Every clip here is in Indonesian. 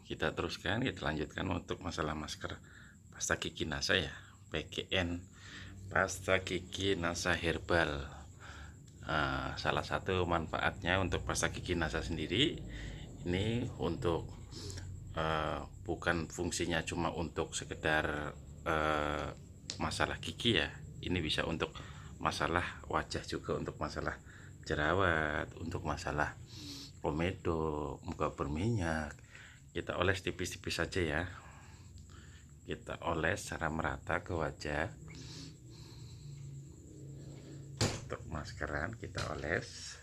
kita teruskan, kita lanjutkan untuk masalah masker pasta gigi NASA ya, PGN pasta gigi NASA herbal. Salah satu manfaatnya untuk pasta gigi NASA sendiri ini untuk bukan fungsinya cuma untuk sekedar masalah gigi ya, ini bisa untuk masalah wajah juga, untuk masalah jerawat, untuk masalah komedo, muka berminyak. Kita oles tipis-tipis saja ya, kita oles secara merata ke wajah. Untuk maskeran kita oles.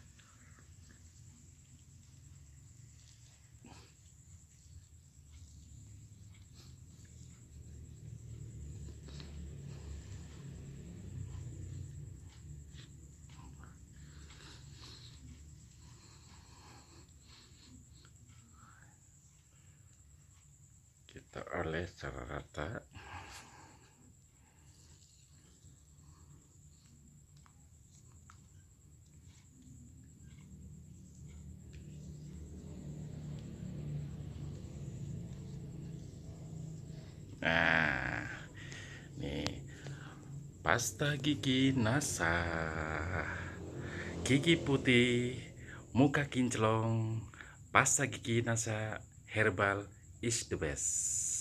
Kita oles secara rata. Nah, nih pasta gigi NASA, gigi putih, muka kinclong, pasta gigi NASA herbal is the best.